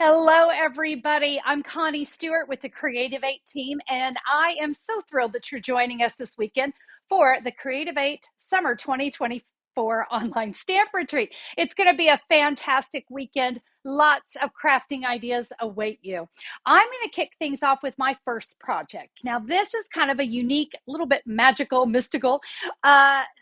Hello, everybody. I'm Connie Stewart with the Creativate Team, and I am so thrilled that you're joining us this weekend for the Creativate Summer 2024 online stamp retreat. It's going to be a fantastic weekend. Lots of crafting ideas await you. I'm going to kick things off with my first project. Now, this is kind of a unique, little bit magical, mystical,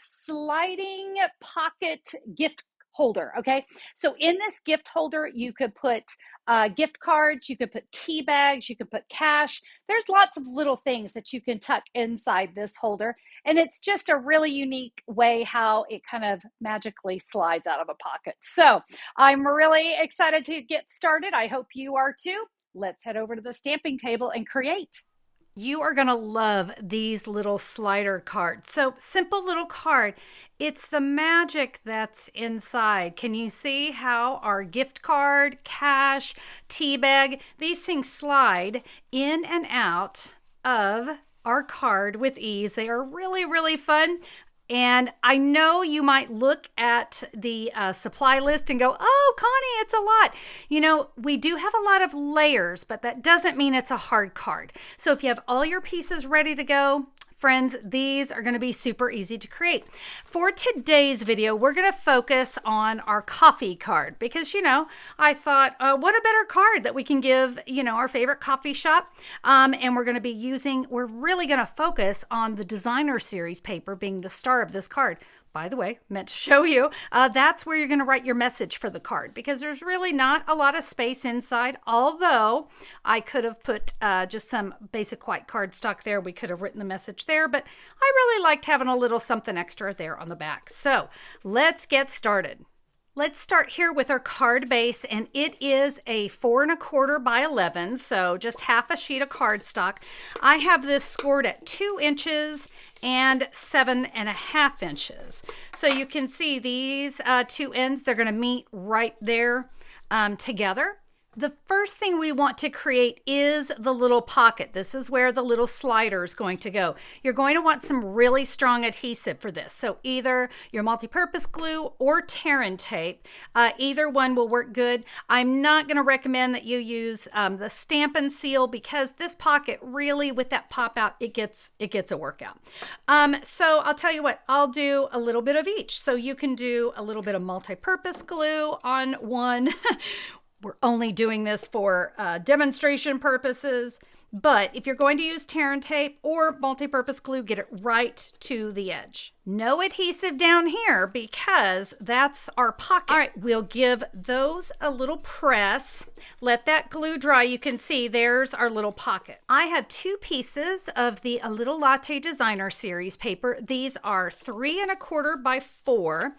sliding pocket gift holder. Okay. So in this gift holder, you could put gift cards, you could put tea bags, you could put cash. There's lots of little things that you can tuck inside this holder. And it's just a really unique way how it kind of magically slides out of a pocket. So I'm really excited to get started. I hope you are too. Let's head over to the stamping table and create. You are going to love these little slider cards. So, simple little card. It's the magic that's inside. Can you see how our gift card, cash, tea bag, these things slide in and out of our card with ease? They are really, really fun. And I know you might look at the supply list and go, oh, Connie, it's a lot. You know, we do have a lot of layers, but that doesn't mean it's a hard card. So if you have all your pieces ready to go, friends, these are going to be super easy to create. For today's video, we're going to focus on our coffee card because, I thought, what a better card that we can give, our favorite coffee shop. And we're really going to focus on the designer series paper being the star of this card. By the way, meant to show you, that's where you're going to write your message for the card because there's really not a lot of space inside, although I could have put just some basic white cardstock there. We could have written the message there, but I really liked having a little something extra there on the back. So let's get started. Let's start here with our card base, and it is a 4¼ by 11, so just half a sheet of cardstock. I have this scored at 2 inches and 7½ inches. So you can see these two ends, they're going to meet right there together. The first thing we want to create is the little pocket. This is where the little slider is going to go. You're going to want some really strong adhesive for this. So either your multi-purpose glue or tear and tape. Either one will work good. I'm not going to recommend that you use the stamp and seal because this pocket really, with that pop out, it gets a workout. So I'll tell you what, I'll do a little bit of each. So you can do a little bit of multi-purpose glue on one. We're only doing this for demonstration purposes, but if you're going to use tear and tape or multi-purpose glue, get it right to the edge. No adhesive down here because that's our pocket. All right, we'll give those a little press. Let that glue dry. You can see there's our little pocket. I have 2 pieces of the A Little Latte Designer Series paper. These are 3¼ by 4.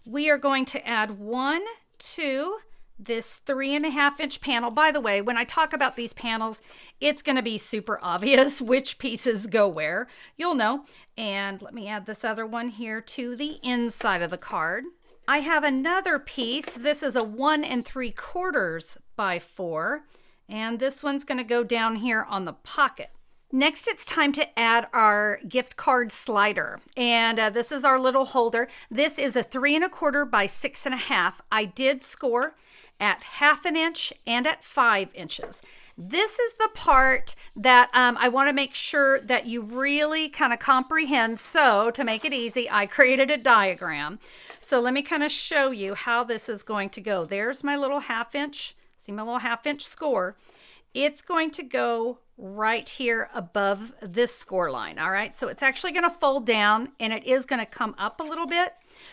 We are going to add 1, 2, this 3½ inch panel. By the way, when I talk about these panels, it's going to be super obvious which pieces go where. You'll know. And let me add this other one here to the inside of the card. I have another piece. This is a 1¾ by 4. And this one's going to go down here on the pocket. Next, it's time to add our gift card slider. And this is our little holder. This is a 3¼ by 6½. I did score at 1/2 inch and at 5 inches. This is the part that I want to make sure that you really kind of comprehend. So to make it easy, I created a diagram. So let me kind of show you how this is going to go. There's my little 1/2 inch. See my little 1/2 inch score? It's going to go right here above this score line. All right, so it's actually going to fold down and it is going to come up a little bit.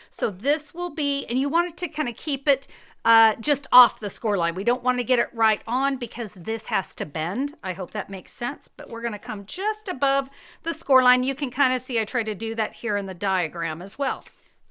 So this will be, and you want it to kind of keep it just off the score line. We don't want to get it right on because this has to bend. I hope that makes sense, but we're going to come just above the score line. You can kind of see I try to do that here in the diagram as well.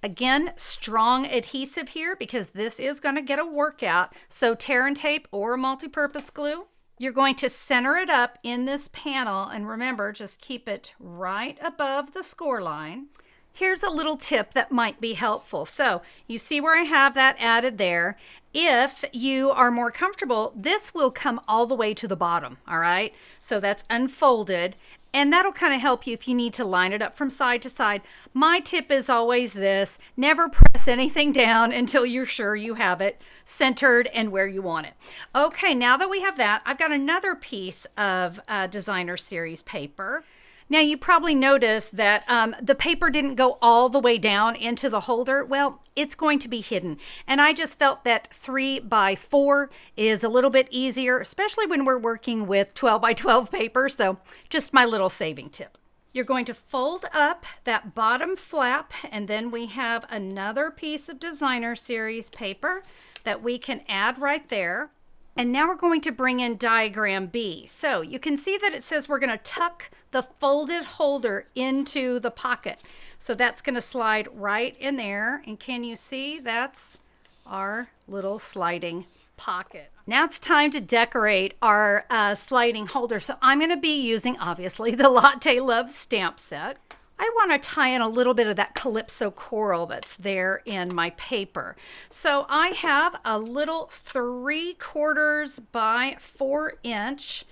Again, strong adhesive here because this is going to get a workout. So tear and tape or multi-purpose glue. You're going to center it up in this panel, and remember, just keep it right above the score line. Here's a little tip that might be helpful. So you see where I have that added there. If you are more comfortable, this will come all the way to the bottom, all right? So that's unfolded. And that'll kind of help you if you need to line it up from side to side. My tip is always this: never press anything down until you're sure you have it centered and where you want it. Okay, now that we have that, I've got another piece of designer series paper. Now, you probably noticed that the paper didn't go all the way down into the holder. Well, it's going to be hidden. And I just felt that 3 by 4 is a little bit easier, especially when we're working with 12 by 12 paper. So just my little saving tip. You're going to fold up that bottom flap, and then we have another piece of designer series paper that we can add right there. And now we're going to bring in diagram B. So you can see that it says we're going to tuck the folded holder into the pocket. So that's going to slide right in there. And can you see that's our little sliding pocket? Now it's time to decorate our sliding holder. So I'm going to be using, obviously, the Latte Love stamp set. I want to tie in a little bit of that calypso coral that's there in my paper. So I have a little 3/4 by 4 inch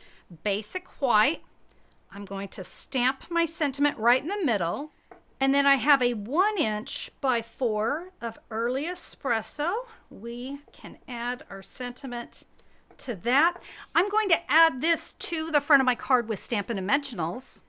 basic white. I'm going to stamp my sentiment right in the middle. And then I have a 1 inch by 4 of early espresso. We can add our sentiment to that. I'm going to add this to the front of my card with Stampin' Dimensionals.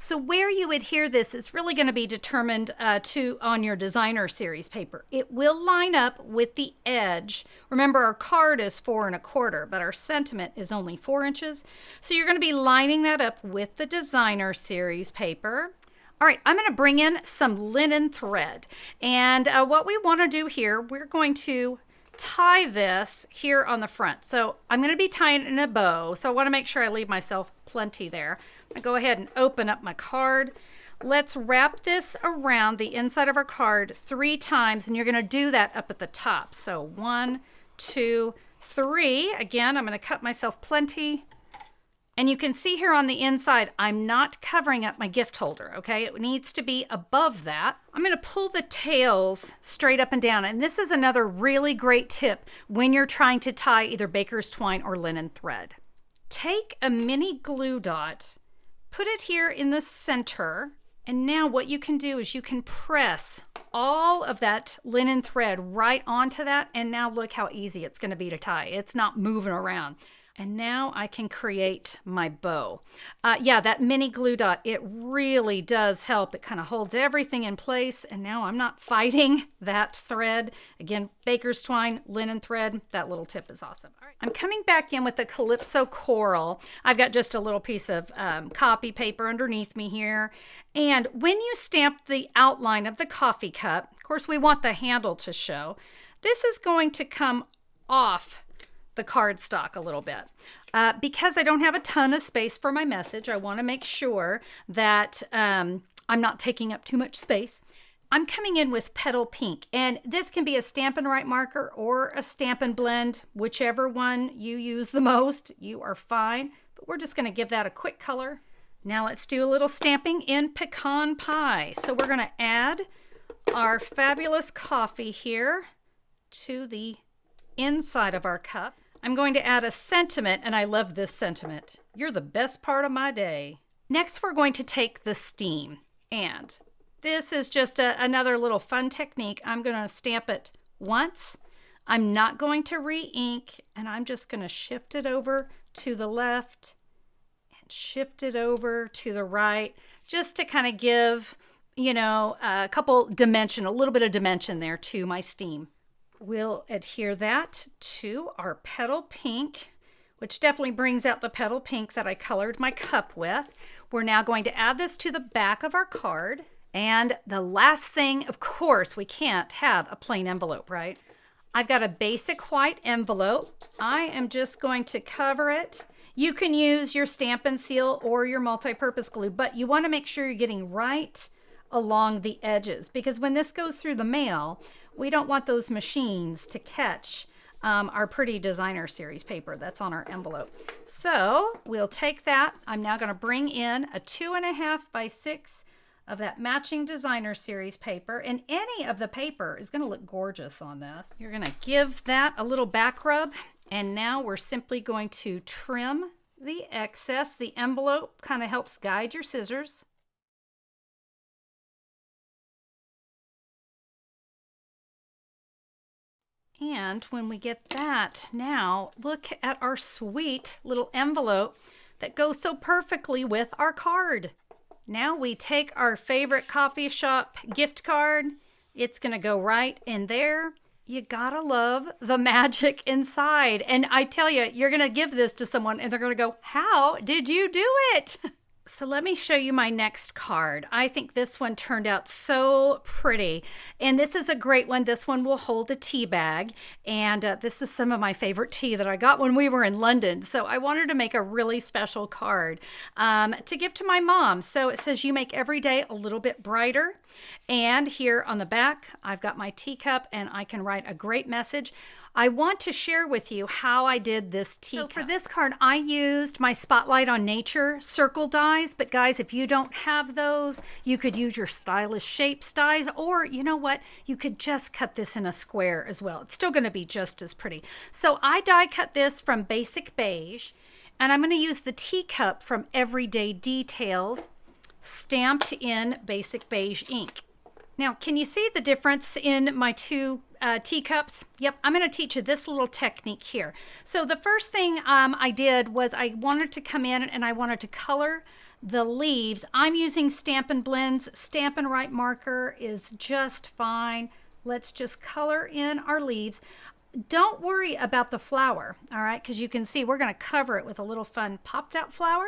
So where you adhere this is really going to be determined on your designer series paper. It will line up with the edge. Remember, our card is 4 1/4, but our sentiment is only 4 inches. So you're going to be lining that up with the designer series paper. All right, I'm going to bring in some linen thread. And what we want to do here, we're going to tie this here on the front. So I'm going to be tying it in a bow. So I want to make sure I leave myself plenty there. I go ahead and open up my card. Let's wrap this around the inside of our card 3 times, and you're going to do that up at the top. So 1, 2, 3. Again, I'm going to cut myself plenty. And you can see here on the inside, I'm not covering up my gift holder, okay? It needs to be above that. I'm going to pull the tails straight up and down. And this is another really great tip when you're trying to tie either baker's twine or linen thread. Take a mini glue dot, put it here in the center, and now what you can do is you can press all of that linen thread right onto that, and now look how easy it's going to be to tie. It's not moving around. And now I can create my bow. Yeah, that mini glue dot, it really does help. It kind of holds everything in place, and now I'm not fighting that thread. Again, baker's twine, linen thread, that little tip is awesome. All right, I'm coming back in with the Calypso Coral. I've got just a little piece of copy paper underneath me here. And when you stamp the outline of the coffee cup, of course, we want the handle to show. This is going to come off the cardstock a little bit. Because I don't have a ton of space for my message, I want to make sure that I'm not taking up too much space. I'm coming in with Petal Pink, and this can be a Stampin' Write marker or a Stampin' Blend, whichever one you use the most, you are fine. But we're just going to give that a quick color. Now let's do a little stamping in Pecan Pie. So we're going to add our fabulous coffee here to the inside of our cup. I'm going to add a sentiment, and I love this sentiment. You're the best part of my day. Next, we're going to take the steam, and this is just another little fun technique. I'm going to stamp it once. I'm not going to re-ink, and I'm just going to shift it over to the left and shift it over to the right, just to kind of give, you know, a little bit of dimension there to my steam. We'll adhere that to our Petal Pink, which definitely brings out the Petal Pink that I colored my cup with. We're now going to add this to the back of our card. And the last thing, of course, we can't have a plain envelope, right? I've got a basic white envelope. I am just going to cover it. You can use your Stampin' Seal or your multi-purpose glue, but you want to make sure you're getting right along the edges, because when this goes through the mail, we don't want those machines to catch our pretty designer series paper that's on our envelope. So we'll take that. I'm now going to bring in a 2.5 by 6 of that matching designer series paper, and any of the paper is going to look gorgeous on this. You're going to give that a little back rub, and now we're simply going to trim the excess. The envelope kind of helps guide your scissors. And when we get that, now look at our sweet little envelope that goes so perfectly with our card. Now we take our favorite coffee shop gift card. It's going to go right in there. You gotta love the magic inside. And I tell you, you're going to give this to someone and they're going to go, "How did you do it?" So let me show you my next card. I think this one turned out so pretty. And this is a great one. This one will hold a tea bag. And this is some of my favorite tea that I got when we were in London. So I wanted to make a really special card to give to my mom. So it says, "You make every day a little bit brighter." And here on the back, I've got my teacup and I can write a great message. I want to share with you how I did this teacup. So for this card, I used my Spotlight on Nature circle dies. But guys, if you don't have those, you could use your stylish shapes dies, or you know what? You could just cut this in a square as well. It's still going to be just as pretty. So I die cut this from Basic Beige, and I'm going to use the teacup from Everyday Details, stamped in Basic Beige ink. Now, can you see the difference in my two teacups? Yep, I'm going to teach you this little technique here. So the first thing I did was I wanted to come in and I wanted to color the leaves. I'm using Stampin' Blends. Stampin' Write marker is just fine. Let's just color in our leaves. Don't worry about the flower, all right? Because you can see we're going to cover it with a little fun popped out flower.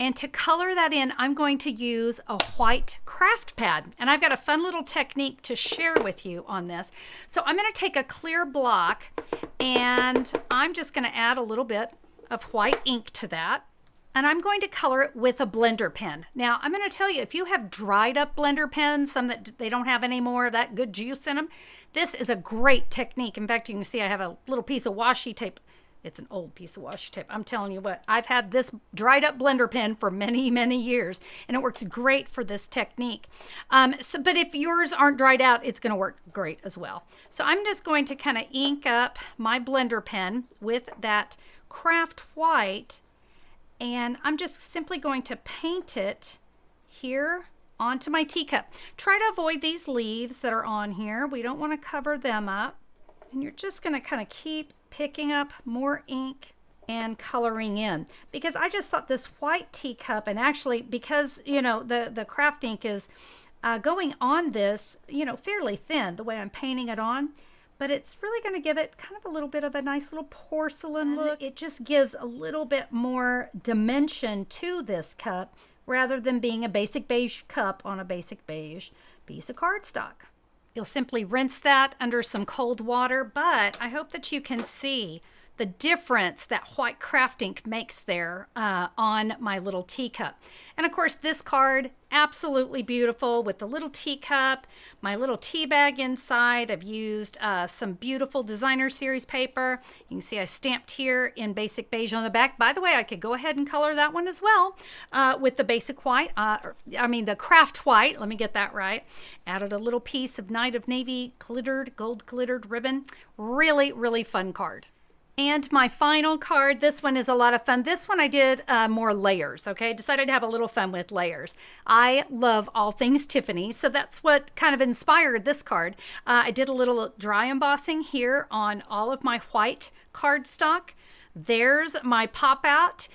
And to color that in, I'm going to use a white craft pad. And I've got a fun little technique to share with you on this. So I'm going to take a clear block and I'm just going to add a little bit of white ink to that. And I'm going to color it with a blender pen. Now, I'm going to tell you, if you have dried up blender pens, some that they don't have any more of that good juice in them, this is a great technique. In fact, you can see I have a little piece of washi tape. It's an old piece of washi tape. I'm telling you what, I've had this dried up blender pen for many, many years, and it works great for this technique. But if yours aren't dried out, it's going to work great as well. So I'm just going to kind of ink up my blender pen with that craft white, and I'm just simply going to paint it here onto my teacup. Try to avoid these leaves that are on here. We don't want to cover them up. And you're just going to kind of keep picking up more ink and coloring in, because I just thought this white teacup, and actually because you know the craft ink is going on this, you know, fairly thin the way I'm painting it on, but it's really going to give it kind of a little bit of a nice little porcelain look. It just gives a little bit more dimension to this cup rather than being a basic beige cup on a basic beige piece of cardstock. You'll simply rinse that under some cold water, but I hope that you can see the difference that white craft ink makes there on my little teacup. And of course, this card, absolutely beautiful with the little teacup, my little tea bag inside. I've used some beautiful designer series paper. You can see I stamped here in Basic Beige on the back. By the way, I could go ahead and color that one as well with the basic white, the craft white. Let me get that right. Added a little piece of Night of Navy glittered, gold glittered ribbon. Really, really fun card. And my final card, this one is a lot of fun. This one I did more layers, okay? Decided to have a little fun with layers. I love all things Tiffany, so that's what kind of inspired this card. I did a little dry embossing here on all of my white cardstock. There's my pop out.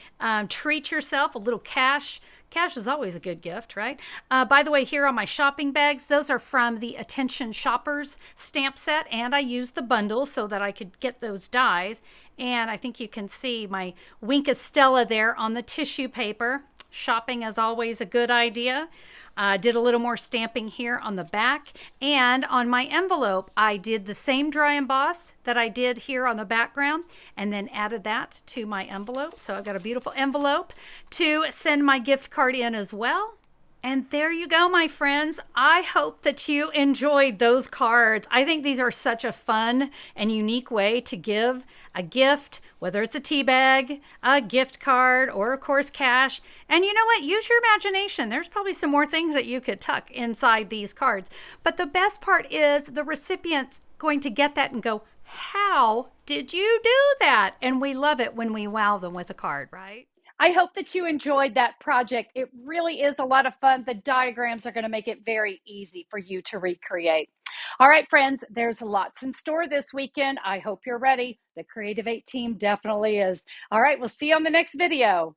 Treat yourself, a little cash. Cash is always a good gift, right? By the way, here on my shopping bags, those are from the Attention Shoppers stamp set, and I used the bundle so that I could get those dies. And I think you can see my Wink of Stella there on the tissue paper. Shopping is always a good idea. Did a little more stamping here on the back, and on my envelope I did the same dry emboss that I did here on the background and then added that to my envelope. So I've got a beautiful envelope to send my gift card in as well. And there you go, my friends. I hope that you enjoyed those cards. I think these are such a fun and unique way to give a gift, whether it's a tea bag, a gift card, or of course cash. And you know what? Use your imagination. There's probably some more things that you could tuck inside these cards. But the best part is the recipient's going to get that and go, "How did you do that?" And we love it when we wow them with a card, right? I hope that you enjoyed that project. It really is a lot of fun. The diagrams are going to make it very easy for you to recreate. All right, friends, there's lots in store this weekend. I hope you're ready. The Creativate team definitely is. All right, we'll see you on the next video.